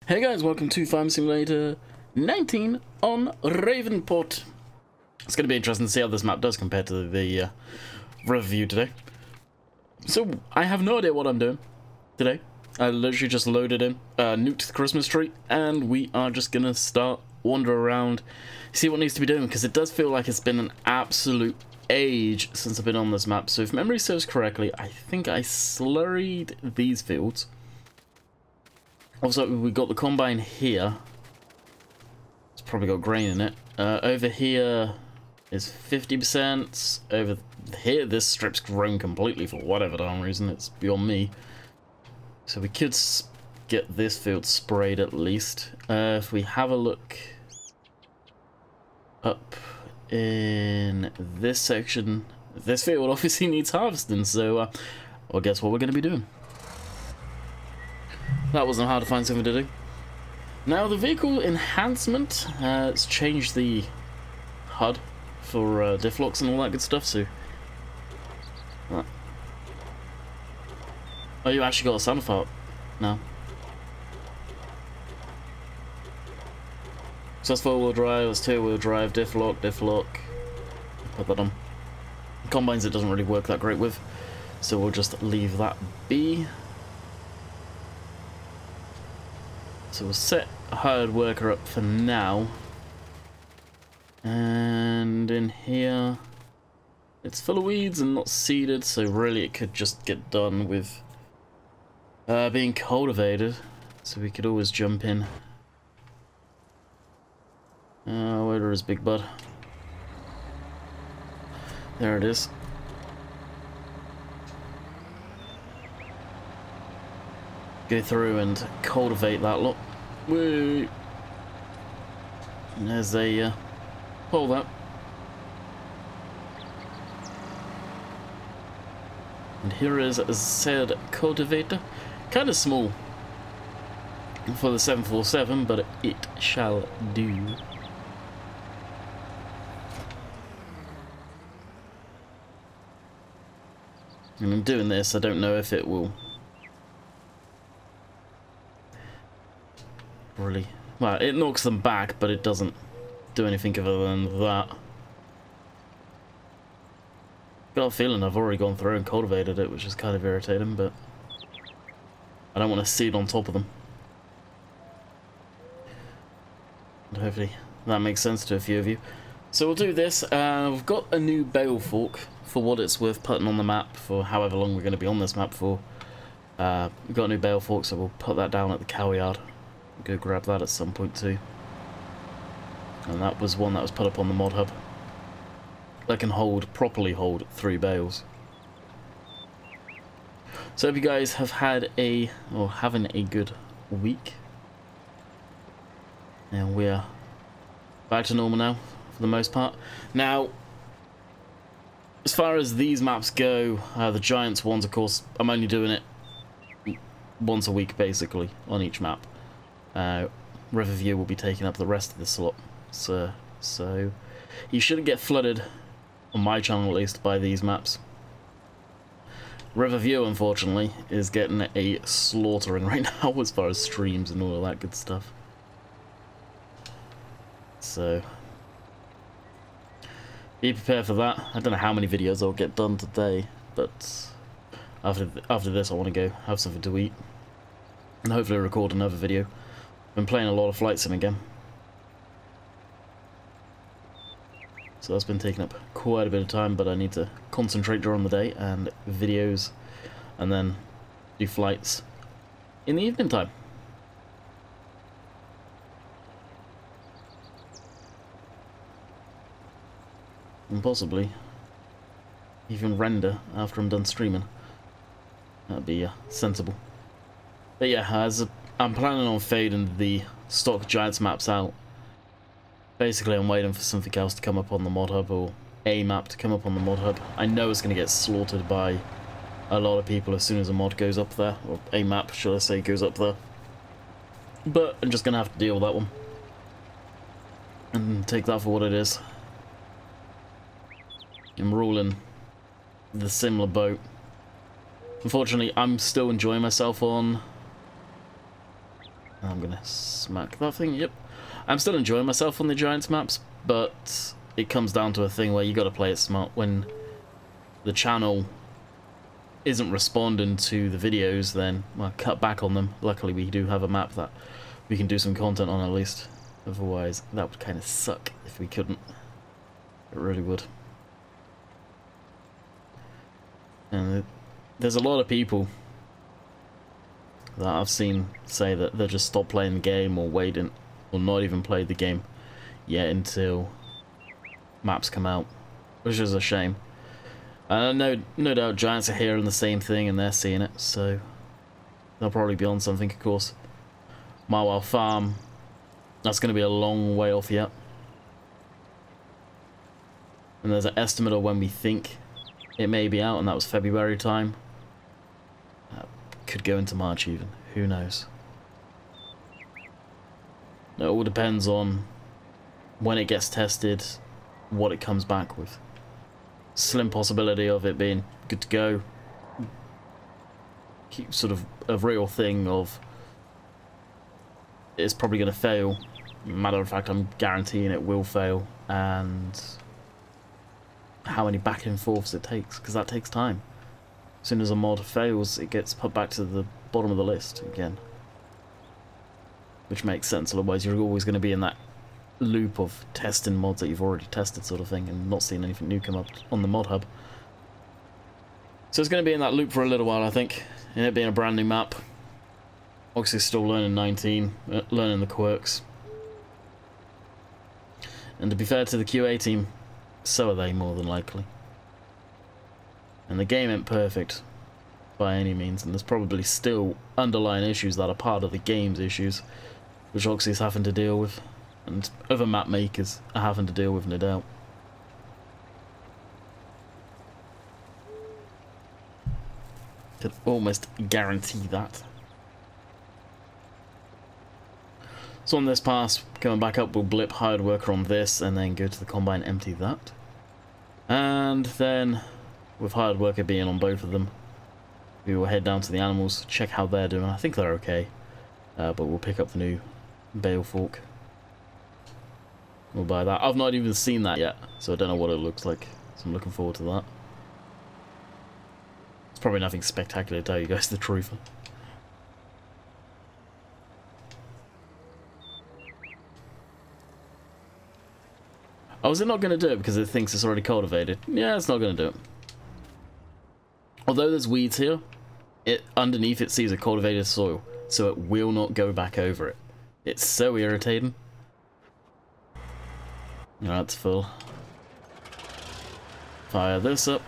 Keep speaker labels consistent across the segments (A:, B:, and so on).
A: Hey guys, welcome to Farm Simulator 19 on Ravenport. It's going to be interesting to see how this map does compared to the review today. So, I have no idea what I'm doing today. I literally just loaded in, nuked the Christmas tree, and we are just going to start, wander around, see what needs to be done, because it does feel like it's been an absolute age since I've been on this map. So if memory serves correctly, I think I slurried these fields. Also, we got the combine here. It's probably got grain in it. Over here is 50%. Over here, this strip's grown completely for whatever darn reason. It's beyond me. So we could get this field sprayed at least. If we have a look up in this section, this field obviously needs harvesting. So, well, guess what we're going to be doing. That wasn't hard to find something to do. Now the vehicle enhancement, it's changed the HUD for diff locks and all that good stuff, so... Oh, you actually got a sound effect now. So that's 4-wheel drive, that's 2-wheel drive, diff lock. Put that on. Combines it doesn't really work that great with, so we'll just leave that be. So we'll set a hired worker up for now. And in here, it's full of weeds and not seeded, so really it could just get done with being cultivated. So we could always jump in. Where is Big Bud? There it is. Go through and cultivate that lot. Woo! And there's a pull that. And here is said cultivator. Kind of small for the 747, but it shall do. And I'm doing this, I don't know if it will really... Well, it knocks them back, but it doesn't do anything other than that. Got a feeling I've already gone through and cultivated it, which is kind of irritating, but I don't want to seed on top of them. And hopefully that makes sense to a few of you. So we'll do this. We've got a new bale fork, for what it's worth putting on the map for however long we're going to be on this map for. We've got a new bale fork, so we'll put that down at the cow yard. Go grab that at some point too. And that was one that was put up on the mod hub. That can properly hold 3 bales. So hope you guys have had having a good week. And we're back to normal now, for the most part. Now, as far as these maps go, the Giants ones, of course, I'm only doing it once a week, basically, on each map. Riverview will be taking up the rest of the slot, so you shouldn't get flooded, on my channel at least, by these maps. Riverview, unfortunately, is getting a slaughtering right now as far as streams and all of that good stuff. So, be prepared for that. I don't know how many videos I'll get done today, but after this I want to go have something to eat and hopefully record another video. Been playing a lot of Flight Sim again, so that's been taking up quite a bit of time, but I need to concentrate during the day and videos, and then do flights in the evening time. And possibly even render after I'm done streaming. That'd be sensible. But yeah, I'm planning on fading the stock Giants maps out. Basically, I'm waiting for something else to come up on the mod hub, or a map to come up on the mod hub. I know it's going to get slaughtered by a lot of people as soon as a mod goes up there, or a map, should I say, goes up there. But I'm just going to have to deal with that one. And take that for what it is. I'm ruling the similar boat. Unfortunately, I'm still enjoying myself on I'm gonna smack that thing. Yep. I'm still enjoying myself on the Giants maps, but it comes down to a thing where you got to play it smart. When the channel isn't responding to the videos, then well, cut back on them. Luckily, we do have a map that we can do some content on at least. Otherwise, that would kind of suck if we couldn't. It really would. And there's a lot of people that I've seen say that they just stop playing the game or waiting, or not even play the game yet until maps come out, which is a shame. No doubt Giants are hearing the same thing and they're seeing it, so they'll probably be on something, of course. Marwell Farm, that's going to be a long way off yet. And there's an estimate of when we think it may be out, and that was February time. Could go into March even, who knows. It all depends on when it gets tested, what it comes back with. Slim possibility of it being good to go. Keep sort of a real thing of it's probably going to fail. Matter of fact, I'm guaranteeing it will fail, and how many back and forths it takes, because that takes time. As soon as a mod fails, it gets put back to the bottom of the list again. Which makes sense, otherwise you're always going to be in that loop of testing mods that you've already tested sort of thing, and not seeing anything new come up on the mod hub. So it's going to be in that loop for a little while, I think, and it being a brand new map. Obviously still learning 19, learning the quirks. And to be fair to the QA team, so are they more than likely. And the game ain't perfect by any means, and there's probably still underlying issues that are part of the game's issues, which Oxy's having to deal with, and other map makers are having to deal with, no doubt. Could almost guarantee that. So on this pass, going back up, we'll blip hired worker on this, and then go to the combine, empty that. And then, with hired worker being on both of them, we will head down to the animals, check how they're doing. I think they're okay, but we'll pick up the new bale fork. We'll buy that. I've not even seen that yet, so I don't know what it looks like, so I'm looking forward to that. It's probably nothing spectacular, to tell you guys the truth. Oh, is it not going to do it because it thinks it's already cultivated? Yeah, it's not going to do it. Although there's weeds here, underneath it sees a cultivated soil, so it will not go back over it. It's so irritating. That's full. Fire this up.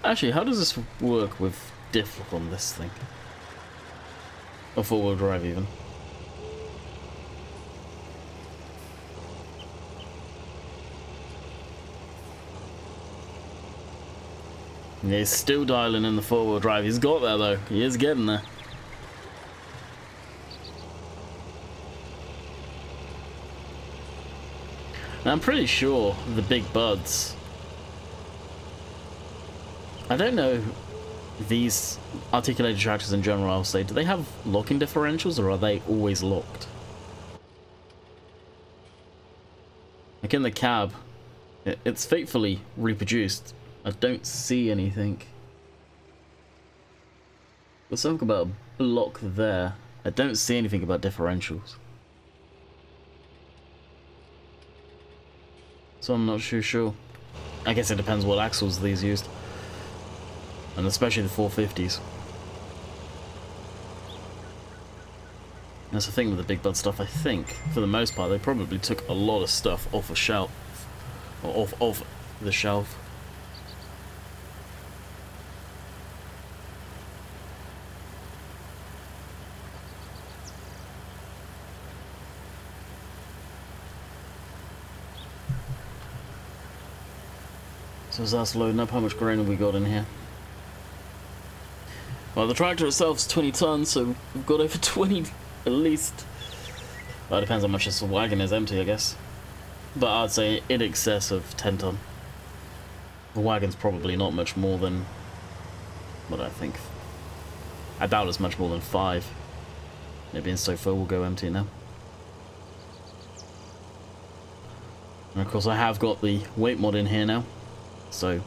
A: Actually, how does this work with diff on this thing? Or four-wheel drive even? Yeah, he's still dialing in the four-wheel drive. He's got there though. He is getting there. Now, I'm pretty sure the big buds, I don't know, these articulated tractors in general, I'll say, do they have locking differentials or are they always locked? Like in the cab, it's faithfully reproduced. I don't see anything. There's something about a block there. I don't see anything about differentials. So I'm not too sure. I guess it depends what axles these used. And especially the 450s. That's the thing with the big bud stuff, I think. For the most part, they probably took a lot of stuff off a shelf. Or off the shelf. So as that's loading up, how much grain have we got in here? Well, the tractor itself is 20 tons, so we've got over 20 at least. Well, it depends how much this wagon is empty, I guess. But I'd say in excess of 10 ton. The wagon's probably not much more than, what I think, I doubt it's much more than 5. Maybe in so far we'll go empty now. And of course I have got the weight mod in here now. So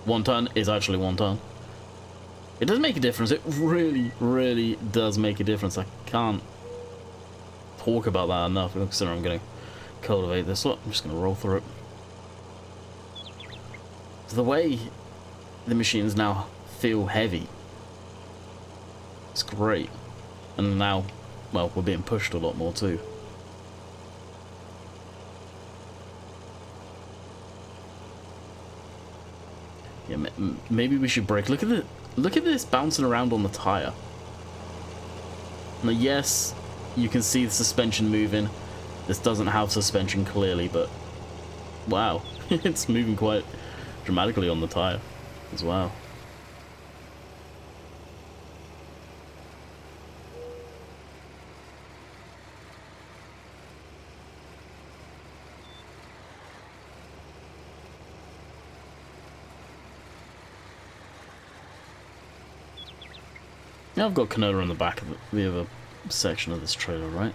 A: 1 ton is actually 1 ton. It does make a difference. It really, really does make a difference. I can't talk about that enough, considering I'm going to cultivate this. Look, I'm just going to roll through it. The way the machines now feel heavy, it's great. And now, well, we're being pushed a lot more too. Yeah, maybe we should brake. Look at this bouncing around on the tire. Now, yes, you can see the suspension moving. This doesn't have suspension clearly, but wow, it's moving quite dramatically on the tire as well. Now I've got canola on the back of the other section of this trailer, right?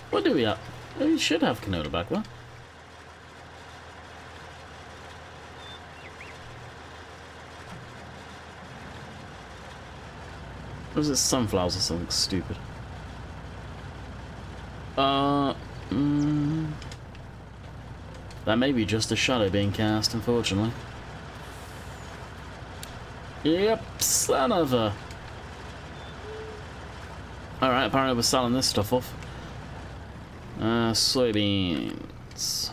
A: What do we have? We should have canola back there. Or is it sunflowers or something stupid? That may be just a shadow being cast, unfortunately. Yep, son of a... Alright, apparently we're selling this stuff off. Soybeans.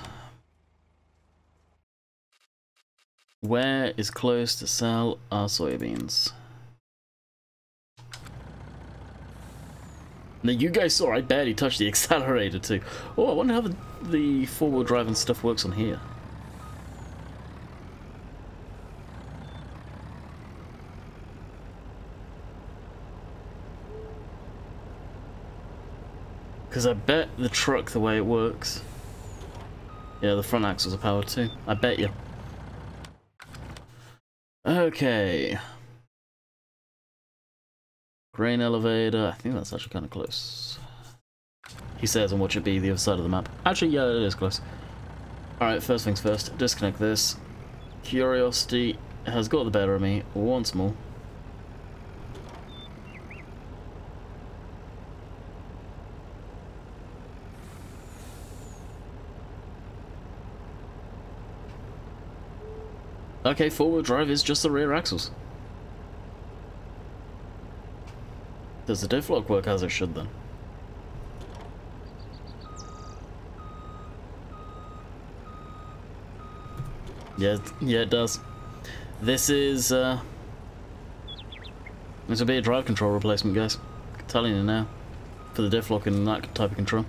A: Where is close to sell our soybeans? Now you guys saw I barely touched the accelerator too. Oh, I wonder how the four-wheel drive and stuff works on here. Because I bet the truck, the way it works... Yeah, the front axles are powered too. I bet you. Okay. Grain elevator. I think that's actually kind of close. He says on what should be the other side of the map. Actually, yeah, it is close. Alright, first things first. Disconnect this. Curiosity has got the better of me once more. Okay, four-wheel drive is just the rear axles. Does the diff lock work as it should then? Yeah, it does. This is this will be a drive control replacement, guys. I'm telling you now, for the diff lock and that type of control.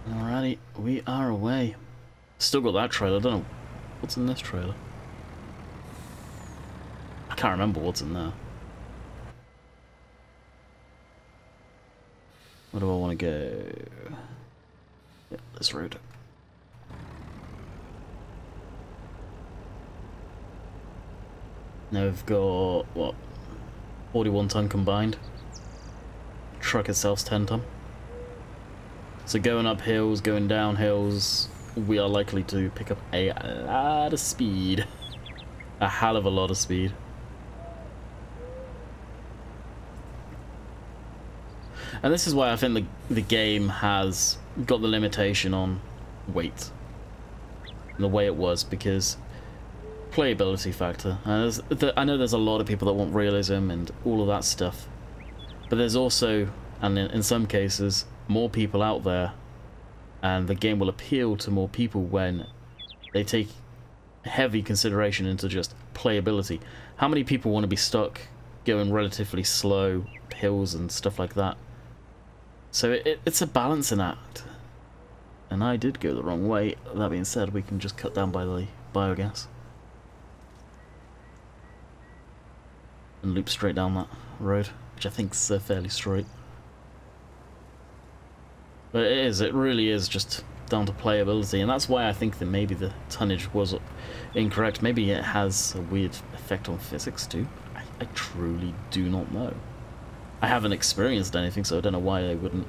A: Alrighty, we are away. Still got that trailer, I don't know what's in this trailer. I can't remember what's in there. Where do I want to go? Yeah, this road. Now we've got, what, 41 ton combined. Truck itself's 10 ton. So going up hills, going down hills, we are likely to pick up a lot of speed. A hell of a lot of speed. And this is why I think the game has got the limitation on weight. The way it was, because playability factor. And I know there's a lot of people that want realism and all of that stuff. But there's also, and in some cases, more people out there, and the game will appeal to more people when they take heavy consideration into just playability. How many people want to be stuck going relatively slow hills and stuff like that? So it's a balancing act. And I did go the wrong way. That being said, we can just cut down by the biogas. and loop straight down that road, which I think's fairly straight. But it really is just down to playability, and that's why I think that maybe the tonnage was incorrect. Maybe it has a weird effect on physics too. I truly do not know. I haven't experienced anything, so I don't know why they wouldn't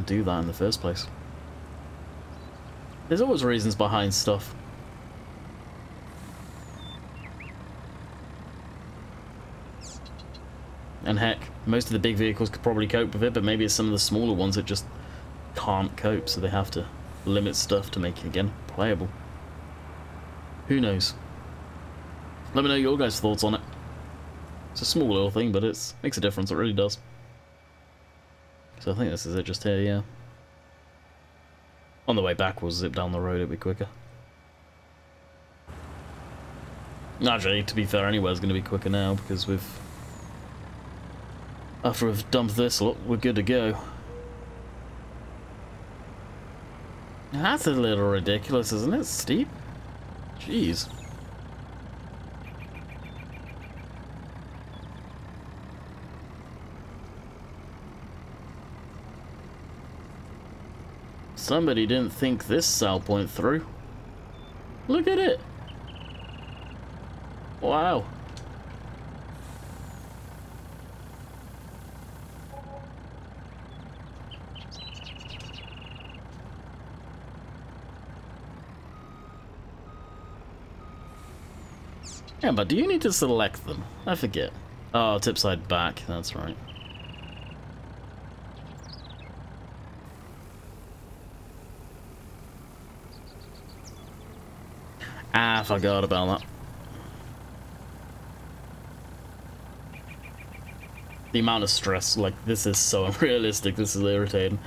A: do that in the first place. There's always reasons behind stuff. And heck, most of the big vehicles could probably cope with it, but maybe it's some of the smaller ones that just can't cope, so they have to limit stuff to make it, again, playable. Who knows? Let me know your guys' thoughts on it. It's a small little thing, but it makes a difference, it really does. So I think this is it just here, yeah. On the way back, we'll zip down the road, it'll be quicker. Actually, to be fair, anywhere's going to be quicker now, because after we've dumped this lot, we're good to go. That's a little ridiculous, isn't it? Steep? Jeez. Somebody didn't think this cell point through. Look at it. Wow. Yeah, but do you need to select them? I forget. Oh, tip side back, that's right. Ah, I forgot about that. The amount of stress, like, this is so unrealistic, this is irritating.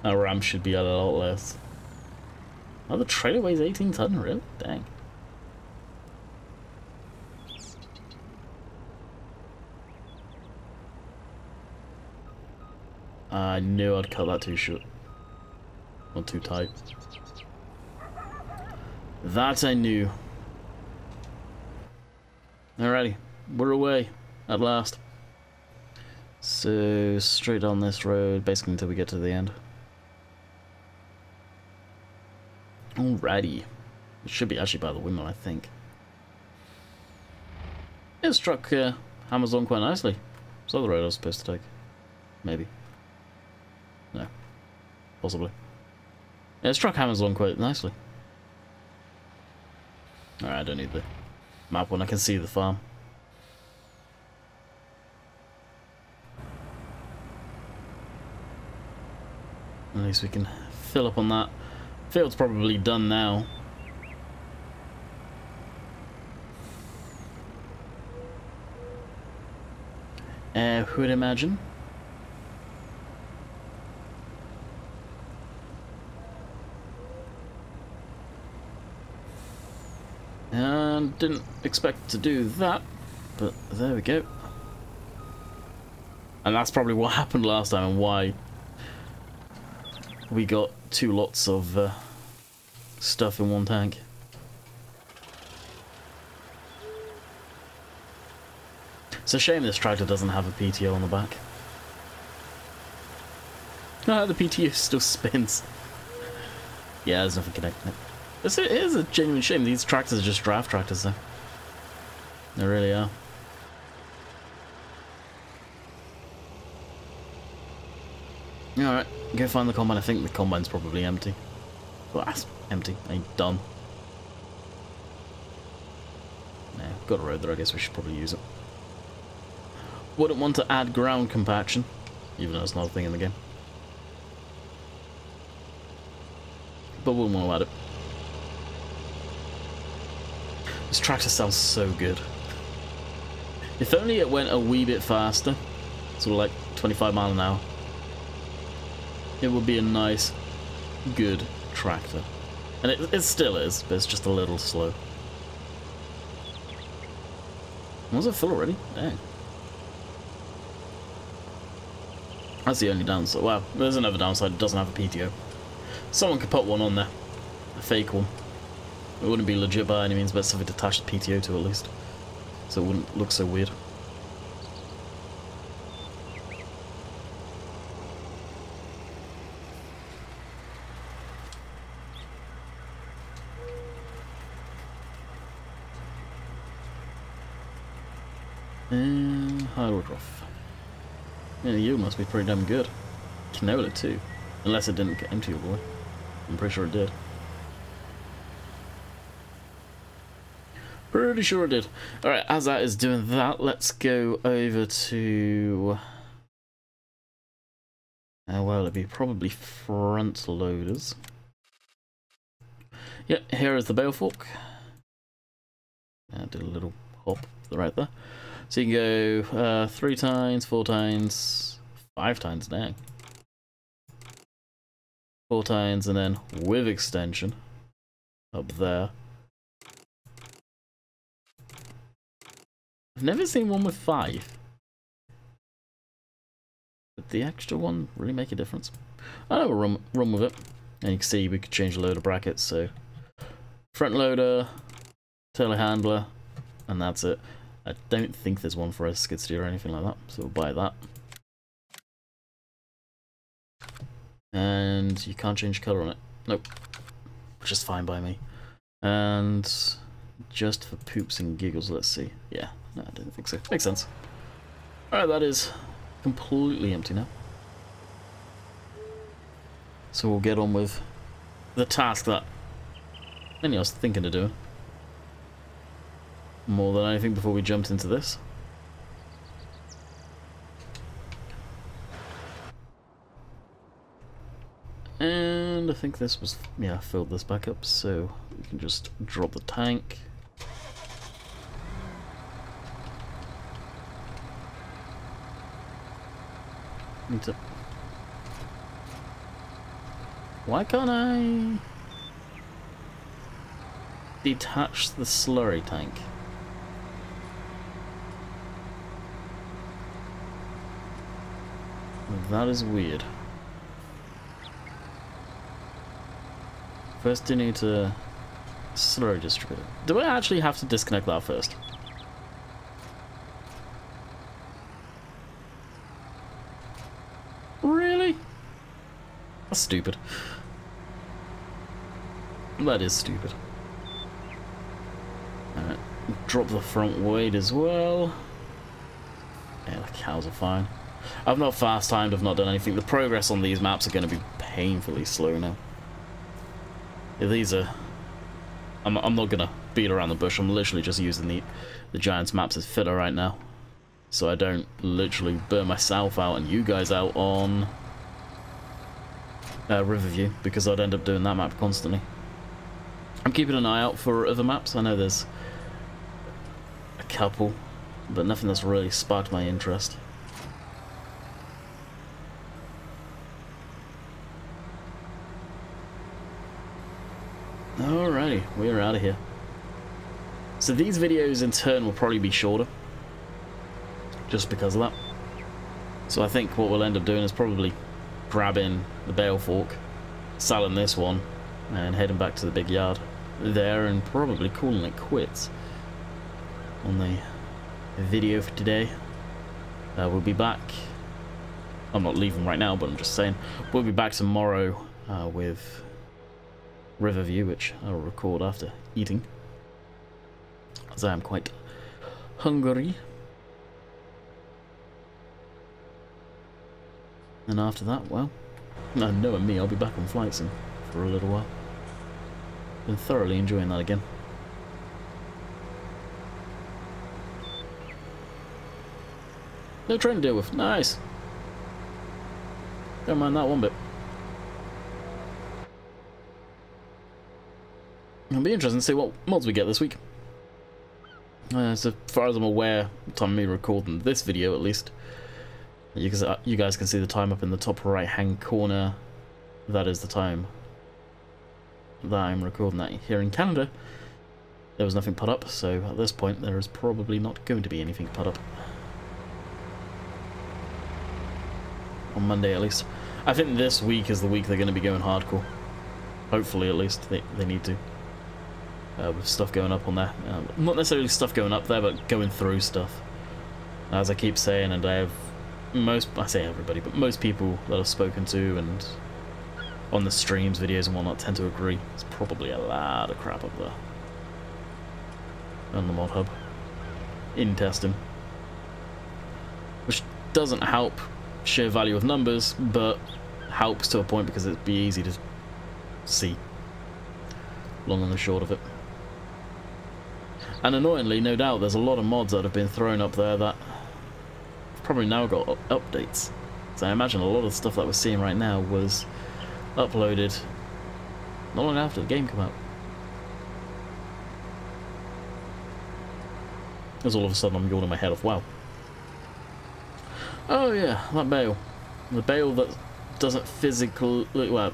A: Our ramp should be a lot less. Oh, the trailer weighs 18 ton, really? Dang. I knew I'd cut that too short. Or too tight. That I knew. Alrighty, we're away at last. So straight down this road, basically until we get to the end. Alrighty. It should be actually by the windmill, I think. It struck hammers on quite nicely. Is that the road I was supposed to take? Maybe. No. Possibly. Yeah, it struck hammers on quite nicely. Alright, I don't need the map when I can see the farm. At least we can fill up on that. Field's probably done now. Who would imagine? And didn't expect to do that, but there we go. And that's probably what happened last time and why we got two lots of stuff in one tank. It's a shame this tractor doesn't have a PTO on the back. Ah, the PTO still spins. Yeah, there's nothing connecting it. It is a genuine shame. These tractors are just draft tractors, though. They really are. Alright, go find the combine. I think the combine's probably empty. Well, that's empty. Ain't done. Nah, got a road there. I guess we should probably use it. Wouldn't want to add ground compaction, even though it's not a thing in the game. But wouldn't want to add it. This tractor sounds so good. If only it went a wee bit faster, sort of like 25 miles an hour, it would be a nice, good tractor. And it still is, but it's just a little slow. Was it full already? Dang. That's the only downside. Well, there's another downside. It doesn't have a PTO. Someone could put one on there. A fake one. It wouldn't be legit by any means, but something to attach the PTO to at least, so it wouldn't look so weird. And hardwood rough. Yeah, you must be pretty damn good. Canola too, unless it didn't get empty all the way. I'm pretty sure it did. Pretty sure it did. Alright, as that is doing that, let's go over to... well, it'd be probably front loaders. Yep, here is the bale fork. I did a little hop right there. So you can go 3 times, 4 times, 5 times, dang. 4 times, and then with extension up there. I've never seen one with 5. Did the extra one really make a difference? I know we'll run with it. And you can see we could change the loader brackets, so front loader, telehandler, and that's it. I don't think there's one for a skid steer or anything like that, so we'll buy that. And you can't change colour on it. Nope. Which is fine by me. And just for poops and giggles, let's see. Yeah, no, I didn't think so. Makes sense. Alright, that is completely empty now. So we'll get on with the task that I was thinking of doing. More than anything before we jumped into this. And I think this was, yeah, filled this back up, so we can just drop the tank. Need to... Why can't I detach the slurry tank? That is weird. First you need to slurry distributor. Do I actually have to disconnect that first? Really? That's stupid. That is stupid. Alright, drop the front weight as well. Yeah, the cows are fine. I've not fast timed, I've not done anything. The progress on these maps are going to be painfully slow now. Yeah, these are... I'm not going to beat around the bush, I'm literally just using the Giants maps as filler right now. So I don't literally burn myself out and you guys out on Riverview, because I'd end up doing that map constantly. I'm keeping an eye out for other maps. I know there's a couple, but nothing that's really sparked my interest. Alrighty, we're out of here. So these videos in turn will probably be shorter, just because of that. So I think what we'll end up doing is probably grabbing the bale fork, selling this one, and heading back to the big yard there, and probably calling it quits on the video for today. We'll be back. I'm not leaving right now, but I'm just saying we'll be back tomorrow with Riverview, which I'll record after eating, as I am quite hungry. And after that, well, knowing me, I'll be back on flight sim for a little while. Been thoroughly enjoying that again. No train to deal with. Nice. Don't mind that one bit. It'll be interesting to see what mods we get this week. So far as I'm aware, the time of me recording this video at least, you guys can see the time up in the top right hand corner. That is the time that I'm recording that here in Canada. There was nothing put up, so at this point there is probably not going to be anything put up. On Monday at least. I think this week is the week they're going to be going hardcore. Hopefully at least, they need to. with stuff going up on there. Not necessarily stuff going up there, but going through stuff. As I keep saying, and I say everybody, but most people that I've spoken to and on the streams, videos and whatnot tend to agree. There's probably a lot of crap up there on the mod hub in testing, which doesn't help sheer value of numbers, but helps to a point because it'd be easy to see long and the short of it. And annoyingly, no doubt, there's a lot of mods that have been thrown up there that have probably now got updates. So I imagine a lot of the stuff that we're seeing right now was uploaded not long after the game came out. Because all of a sudden I'm yawning my head off. Wow. Oh yeah, that bale. The bale that doesn't physically, well,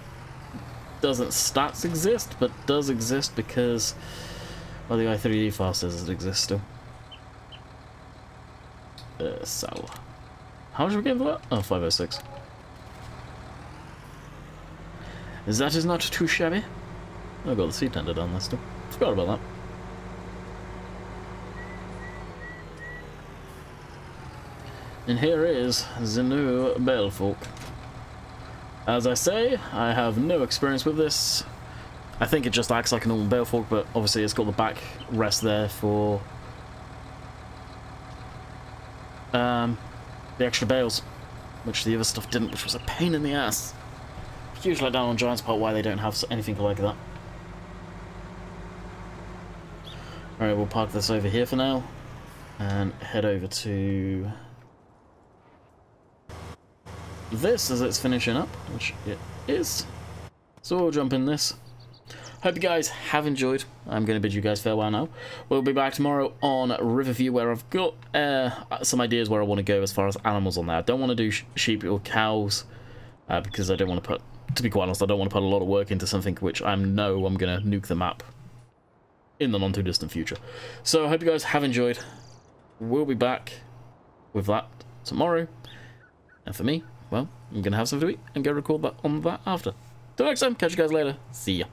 A: doesn't stats exist, but does exist because, well, the i3D file says it exists still. Sell. How much are we getting for that? Oh, 506. That is not too shabby. I've got the seat tender down there still. Forgot about that. And here is the new Ravenport. As I say, I have no experience with this. I think it just acts like a normal Ravenport, but obviously it's got the back rest there for the extra bales, which the other stuff didn't, which was a pain in the ass. Huge letdown on Giant's part why they don't have anything like that. Alright, we'll park this over here for now and head over to this as it's finishing up, which it is. So we'll jump in this. Hope you guys have enjoyed. I'm going to bid you guys farewell now. We'll be back tomorrow on Riverview, where I've got some ideas where I want to go as far as animals on there. I don't want to do sheep or cows because I don't want to put, to be quite honest, I don't want to put a lot of work into something which I know I'm going to nuke the map in the not too distant future. So I hope you guys have enjoyed. We'll be back with that tomorrow. And for me, well, I'm going to have something to eat and go record that on that after. Till next time, catch you guys later. See ya.